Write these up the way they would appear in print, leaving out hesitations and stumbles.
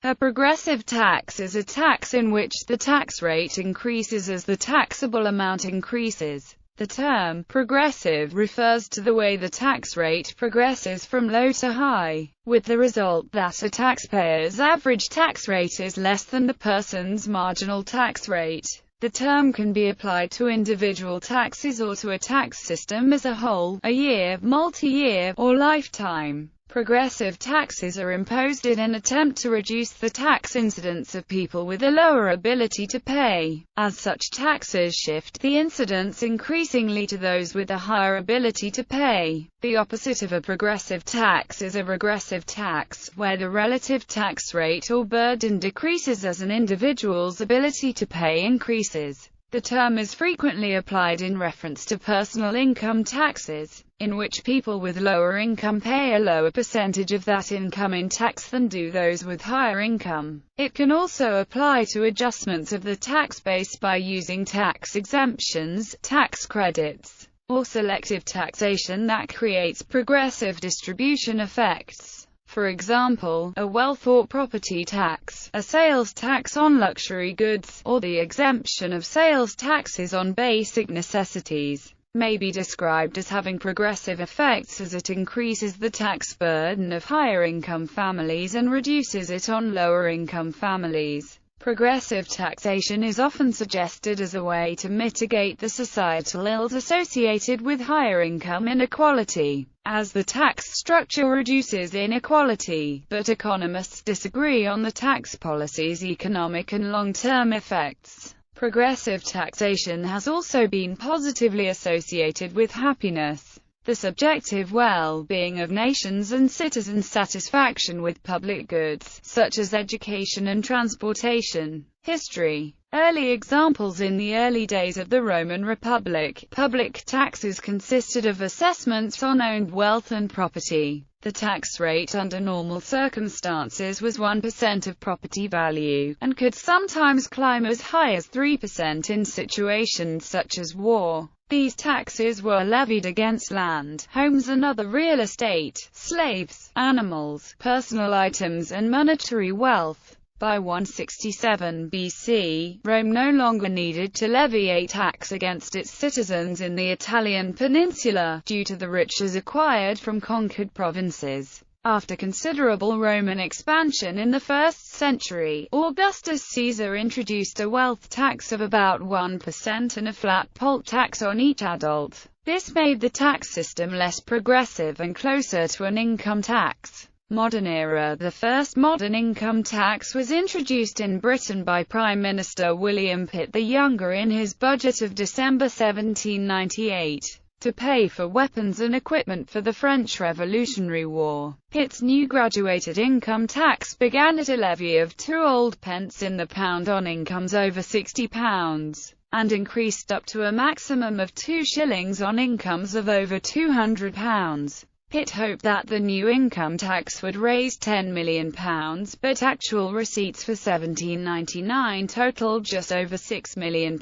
A progressive tax is a tax in which the tax rate increases as the taxable amount increases. The term progressive refers to the way the tax rate progresses from low to high, with the result that a taxpayer's average tax rate is less than the person's marginal tax rate. The term can be applied to individual taxes or to a tax system as a whole, a year, multi-year, or lifetime. Progressive taxes are imposed in an attempt to reduce the tax incidence of people with a lower ability to pay. As such, taxes shift the incidence increasingly to those with a higher ability to pay. The opposite of a progressive tax is a regressive tax, where the relative tax rate or burden decreases as an individual's ability to pay increases. The term is frequently applied in reference to personal income taxes, in which people with lower income pay a lower percentage of that income in tax than do those with higher income. It can also apply to adjustments of the tax base by using tax exemptions, tax credits, or selective taxation that creates progressive distribution effects. For example, a wealth or property tax, a sales tax on luxury goods, or the exemption of sales taxes on basic necessities, may be described as having progressive effects as it increases the tax burden of higher-income families and reduces it on lower-income families. Progressive taxation is often suggested as a way to mitigate the societal ills associated with higher income inequality, as the tax structure reduces inequality, but economists disagree on the tax policy's economic and long-term effects. Progressive taxation has also been positively associated with happiness, the subjective well-being of nations and citizens' satisfaction with public goods, such as education and transportation. History. Early examples. In the early days of the Roman Republic, public taxes consisted of assessments on owned wealth and property. The tax rate under normal circumstances was 1% of property value, and could sometimes climb as high as 3% in situations such as war. These taxes were levied against land, homes and other real estate, slaves, animals, personal items and monetary wealth. By 167 BC, Rome no longer needed to levy a tax against its citizens in the Italian peninsula, due to the riches acquired from conquered provinces. After considerable Roman expansion in the 1st century, Augustus Caesar introduced a wealth tax of about 1% and a flat poll tax on each adult. This made the tax system less progressive and closer to an income tax. Modern era. The first modern income tax was introduced in Britain by Prime Minister William Pitt the Younger in his budget of December 1798. To pay for weapons and equipment for the French Revolutionary War. Pitt's new graduated income tax began at a levy of 2 old pence in the pound on incomes over £60, and increased up to a maximum of 2 shillings on incomes of over £200. Pitt hoped that the new income tax would raise £10 million, but actual receipts for 1799 totaled just over £6 million.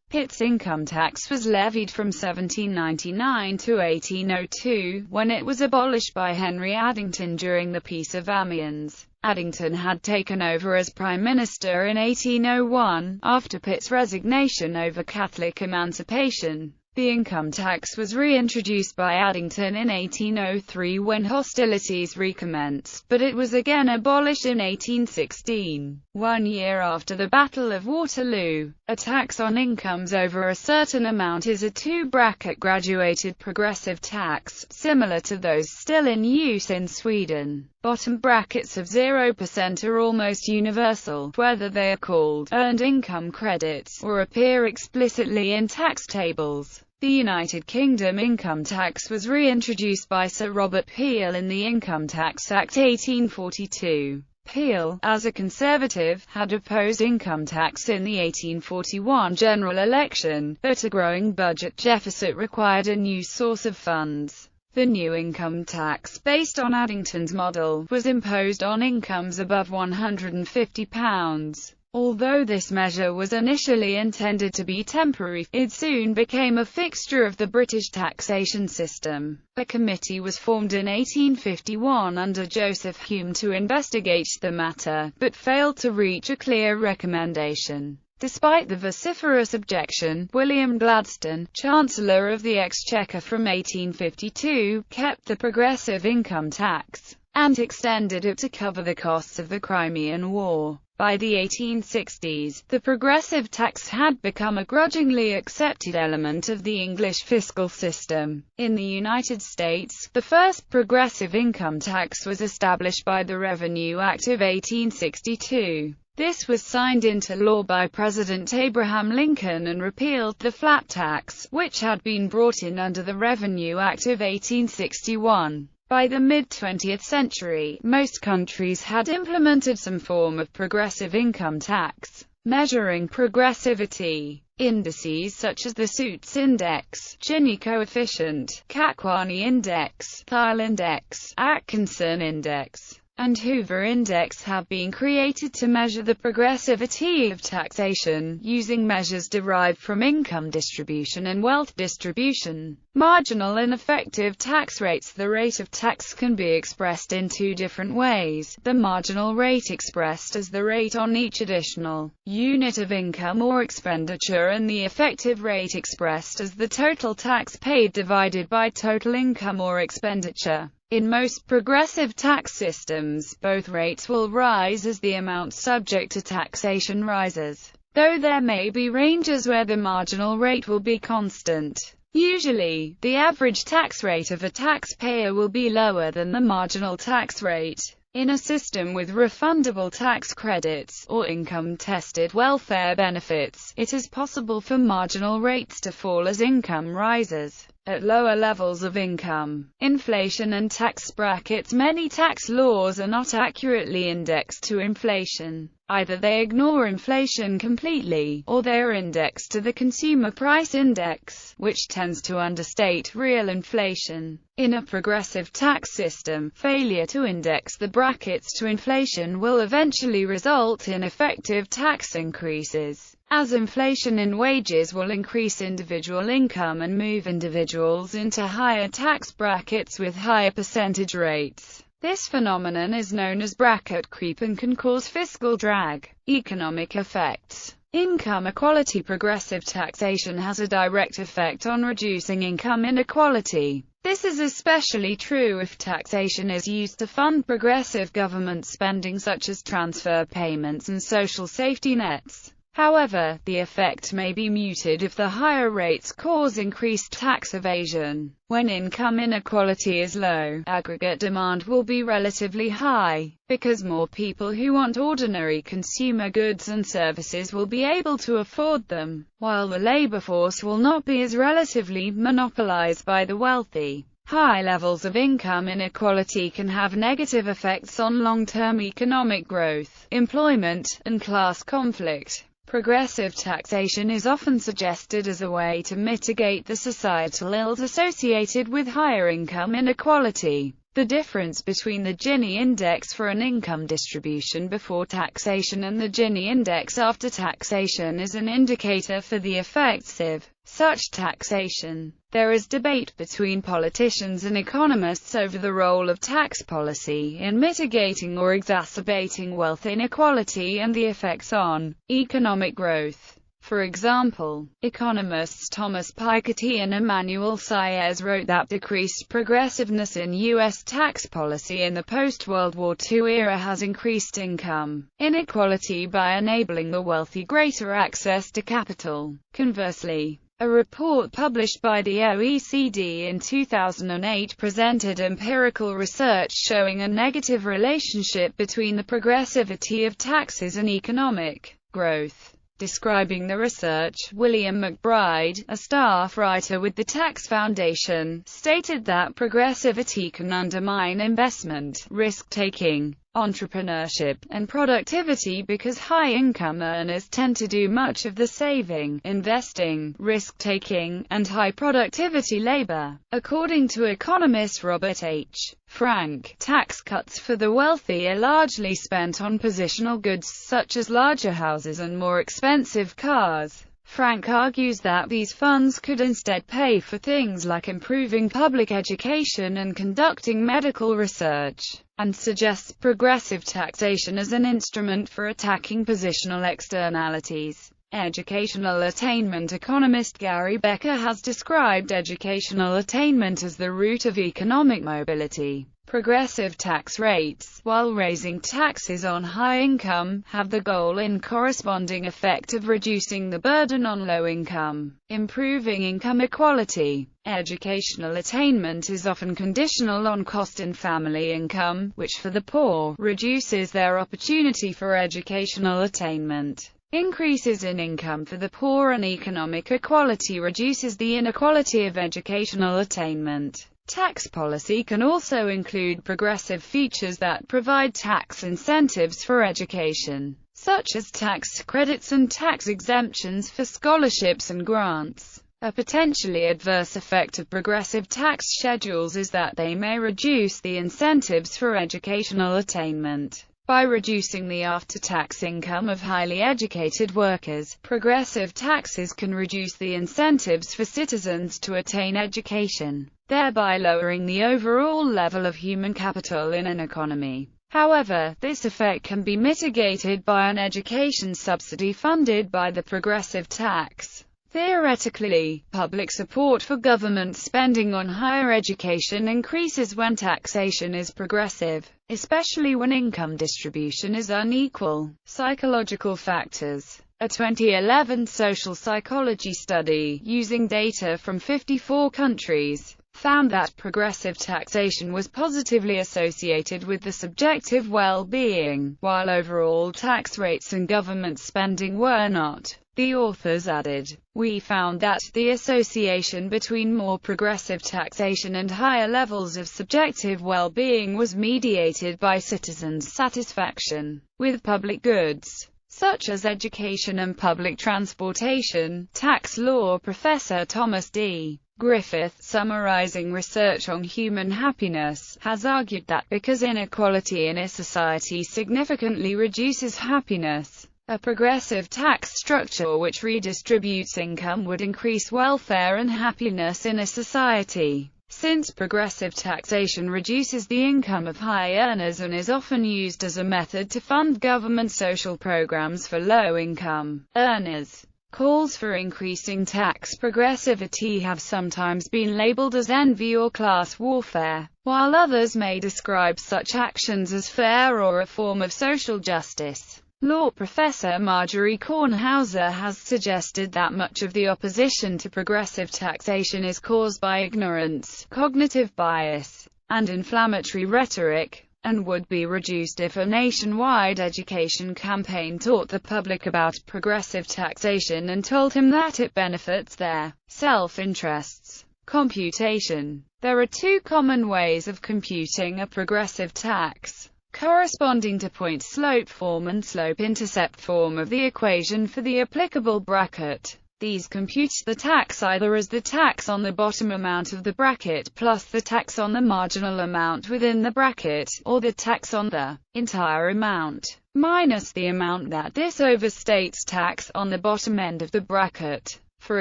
Pitt's income tax was levied from 1799 to 1802, when it was abolished by Henry Addington during the Peace of Amiens. Addington had taken over as Prime Minister in 1801, after Pitt's resignation over Catholic emancipation. The income tax was reintroduced by Addington in 1803 when hostilities recommenced, but it was again abolished in 1816, 1 year after the Battle of Waterloo. A tax on incomes over a certain amount is a 2-bracket graduated progressive tax, similar to those still in use in Sweden. Bottom brackets of 0% are almost universal, whether they are called earned income credits or appear explicitly in tax tables. The United Kingdom income tax was reintroduced by Sir Robert Peel in the Income Tax Act 1842. Peel, as a Conservative, had opposed income tax in the 1841 general election, but a growing budget deficit required a new source of funds. The new income tax, based on Addington's model, was imposed on incomes above £150. Although this measure was initially intended to be temporary, it soon became a fixture of the British taxation system. A committee was formed in 1851 under Joseph Hume to investigate the matter, but failed to reach a clear recommendation. Despite the vociferous objection, William Gladstone, Chancellor of the Exchequer from 1852, kept the progressive income tax, and extended it to cover the costs of the Crimean War. By the 1860s, the progressive tax had become a grudgingly accepted element of the English fiscal system. In the United States, the first progressive income tax was established by the Revenue Act of 1862. This was signed into law by President Abraham Lincoln and repealed the flat tax, which had been brought in under the Revenue Act of 1861. By the mid-20th century, most countries had implemented some form of progressive income tax. Measuring progressivity. Indices such as the Suits Index, Gini coefficient, Kakwani Index, Thiel Index, Atkinson Index, and Hoover Index have been created to measure the progressivity of taxation, using measures derived from income distribution and wealth distribution. Marginal and effective tax rates. The rate of tax can be expressed in two different ways: the marginal rate expressed as the rate on each additional unit of income or expenditure, and the effective rate expressed as the total tax paid divided by total income or expenditure. In most progressive tax systems, both rates will rise as the amount subject to taxation rises, though there may be ranges where the marginal rate will be constant. Usually, the average tax rate of a taxpayer will be lower than the marginal tax rate. In a system with refundable tax credits, or income-tested welfare benefits, it is possible for marginal rates to fall as income rises. At lower levels of income, inflation and tax brackets. Many tax laws are not accurately indexed to inflation. Either they ignore inflation completely, or they are indexed to the Consumer Price Index, which tends to understate real inflation. In a progressive tax system, failure to index the brackets to inflation will eventually result in effective tax increases, as inflation in wages will increase individual income and move individuals into higher tax brackets with higher percentage rates. This phenomenon is known as bracket creep and can cause fiscal drag. Economic effects. Income equality. Progressive taxation has a direct effect on reducing income inequality. This is especially true if taxation is used to fund progressive government spending such as transfer payments and social safety nets. However, the effect may be muted if the higher rates cause increased tax evasion. When income inequality is low, aggregate demand will be relatively high, because more people who want ordinary consumer goods and services will be able to afford them, while the labor force will not be as relatively monopolized by the wealthy. High levels of income inequality can have negative effects on long-term economic growth, employment, and class conflict. Progressive taxation is often suggested as a way to mitigate the societal ills associated with higher income inequality. The difference between the Gini index for an income distribution before taxation and the Gini index after taxation is an indicator for the effects of such taxation. There is debate between politicians and economists over the role of tax policy in mitigating or exacerbating wealth inequality and the effects on economic growth. For example, economists Thomas Piketty and Emmanuel Saez wrote that decreased progressiveness in U.S. tax policy in the post-World War II era has increased income inequality by enabling the wealthy greater access to capital. Conversely, a report published by the OECD in 2008 presented empirical research showing a negative relationship between the progressivity of taxes and economic growth. Describing the research, William McBride, a staff writer with the Tax Foundation, stated that progressivity can undermine investment, risk-taking, entrepreneurship, and productivity because high-income earners tend to do much of the saving, investing, risk-taking, and high-productivity labor. According to economist Robert H. Frank, tax cuts for the wealthy are largely spent on positional goods such as larger houses and more expensive cars. Frank argues that these funds could instead pay for things like improving public education and conducting medical research, and suggests progressive taxation as an instrument for attacking positional externalities. Educational attainment. Economist Gary Becker has described educational attainment as the root of economic mobility. Progressive tax rates, while raising taxes on high income, have the goal in corresponding effect of reducing the burden on low income, improving income equality. Educational attainment is often conditional on cost and family income, which for the poor, reduces their opportunity for educational attainment. Increases in income for the poor and economic equality reduces the inequality of educational attainment. Tax policy can also include progressive features that provide tax incentives for education, such as tax credits and tax exemptions for scholarships and grants. A potentially adverse effect of progressive tax schedules is that they may reduce the incentives for educational attainment. By reducing the after-tax income of highly educated workers, progressive taxes can reduce the incentives for citizens to attain education, thereby lowering the overall level of human capital in an economy. However, this effect can be mitigated by an education subsidy funded by the progressive tax. Theoretically, public support for government spending on higher education increases when taxation is progressive, especially when income distribution is unequal. Psychological factors. A 2011 social psychology study, using data from 54 countries, found that progressive taxation was positively associated with the subjective well-being, while overall tax rates and government spending were not. The authors added, "We found that the association between more progressive taxation and higher levels of subjective well-being was mediated by citizens' satisfaction with public goods, such as education and public transportation." Tax law professor Thomas D. Griffith, summarizing research on human happiness, has argued that because inequality in a society significantly reduces happiness, a progressive tax structure which redistributes income would increase welfare and happiness in a society. Since progressive taxation reduces the income of high earners and is often used as a method to fund government social programs for low-income earners, calls for increasing tax progressivity have sometimes been labeled as envy or class warfare, while others may describe such actions as fair or a form of social justice. Law professor Marjorie Kornhauser has suggested that much of the opposition to progressive taxation is caused by ignorance, cognitive bias, and inflammatory rhetoric, and would be reduced if a nationwide education campaign taught the public about progressive taxation and told him that it benefits their self-interests. Computation. There are two common ways of computing a progressive tax, corresponding to point-slope form and slope-intercept form of the equation for the applicable bracket. These compute the tax either as the tax on the bottom amount of the bracket plus the tax on the marginal amount within the bracket, or the tax on the entire amount, minus the amount that this overstates tax on the bottom end of the bracket. For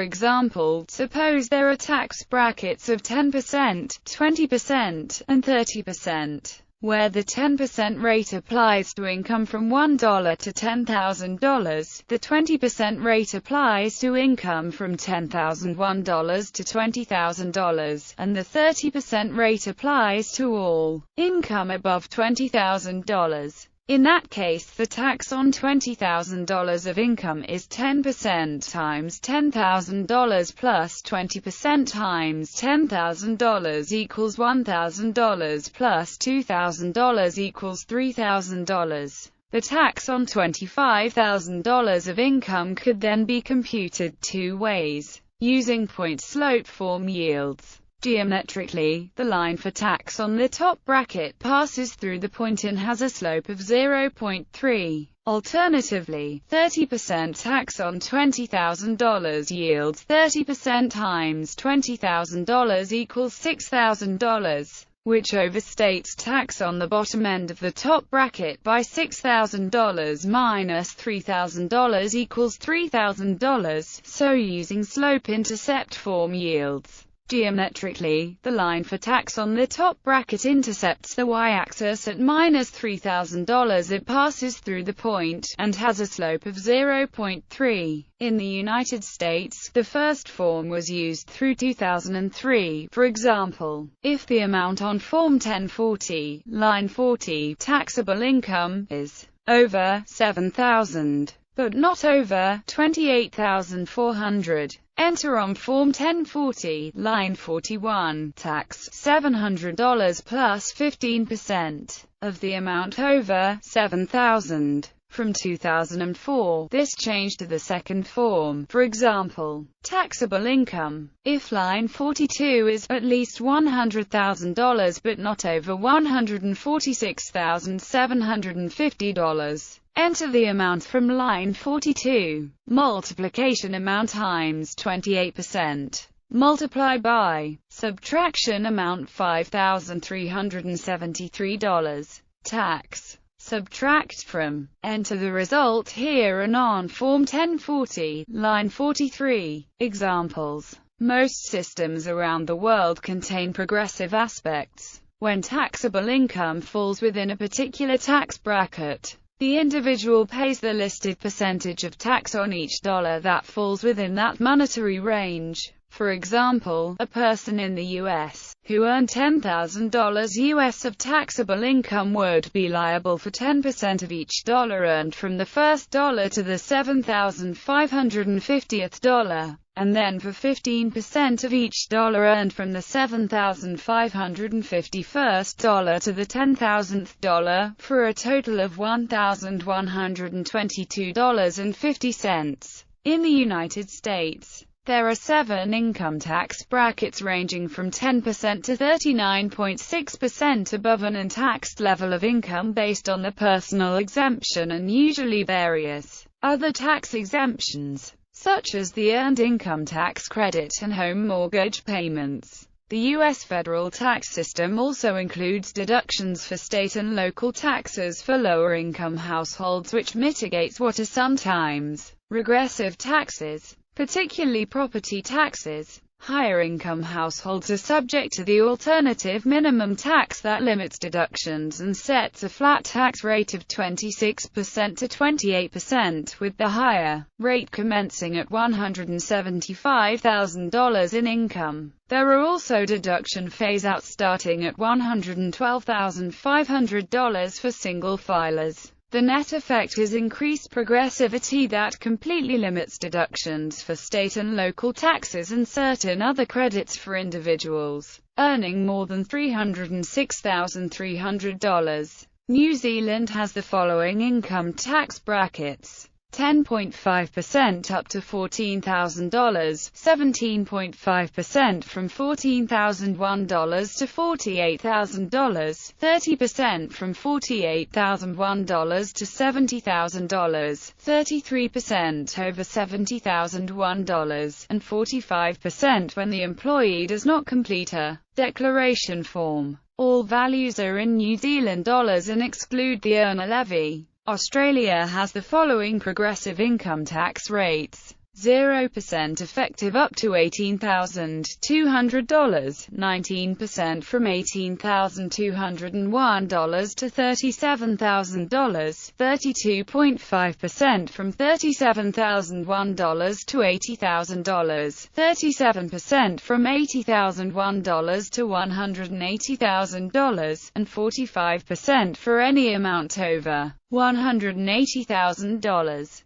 example, suppose there are tax brackets of 10%, 20%, and 30%. Where the 10% rate applies to income from $1 to $10,000, the 20% rate applies to income from $10,001 to $20,000, and the 30% rate applies to all income above $20,000. In that case, the tax on $20,000 of income is 10% times $10,000 plus 20% times $10,000 equals $1,000 plus $2,000 equals $3,000. The tax on $25,000 of income could then be computed two ways, using point-slope form yields. Geometrically, the line for tax on the top bracket passes through the point and has a slope of 0.3. Alternatively, 30% tax on $20,000 yields 30% times $20,000 equals $6,000, which overstates tax on the bottom end of the top bracket by $6,000 minus $3,000 equals $3,000, so using slope-intercept form yields. Geometrically, the line for tax on the top bracket intercepts the y-axis at minus $3,000. It passes through the point, and has a slope of 0.3. In the United States, the first form was used through 2003. For example, if the amount on Form 1040, line 40, taxable income, is over $7,000, but not over $28,400, enter on Form 1040, line 41, tax $700 plus 15% of the amount over $7,000. From 2004, this changed to the second form. For example, taxable income. If line 42 is at least $100,000 but not over $146,750, enter the amount from line 42. Multiplication amount times 28%. Multiply by subtraction amount $5,373. Tax. Subtract from. Enter the result here and on Form 1040, line 43. Examples. Most systems around the world contain progressive aspects. When taxable income falls within a particular tax bracket, the individual pays the listed percentage of tax on each dollar that falls within that monetary range. For example, a person in the U.S. who earned $10,000 U.S. of taxable income would be liable for 10% of each dollar earned from the first dollar to the $7,550th dollar, and then for 15% of each dollar earned from the $7,551st dollar to the $10,000th dollar, for a total of $1,122.50. In the United States, there are 7 income tax brackets ranging from 10% to 39.6% above an untaxed level of income based on the personal exemption and usually various other tax exemptions, such as the earned income tax credit and home mortgage payments. The U.S. federal tax system also includes deductions for state and local taxes for lower-income households, which mitigates what are sometimes regressive taxes, particularly property taxes. Higher-income households are subject to the alternative minimum tax that limits deductions and sets a flat tax rate of 26% to 28%, with the higher rate commencing at $175,000 in income. There are also deduction phase-outs starting at $112,500 for single filers. The net effect is increased progressivity that completely limits deductions for state and local taxes and certain other credits for individuals earning more than $306,300. New Zealand has the following income tax brackets: 10.5% up to $14,000, 17.5% from $14,001 to $48,000, 30% from $48,001 to $70,000, 33% over $70,001, and 45% when the employee does not complete a declaration form. All values are in New Zealand dollars and exclude the earner levy. Australia has the following progressive income tax rates: 0% effective up to $18,200, 19% from $18,201 to $37,000, 32.5% from $37,001 to $80,000, 37% from $80,001 to $180,000, and 45% for any amount over $180,000.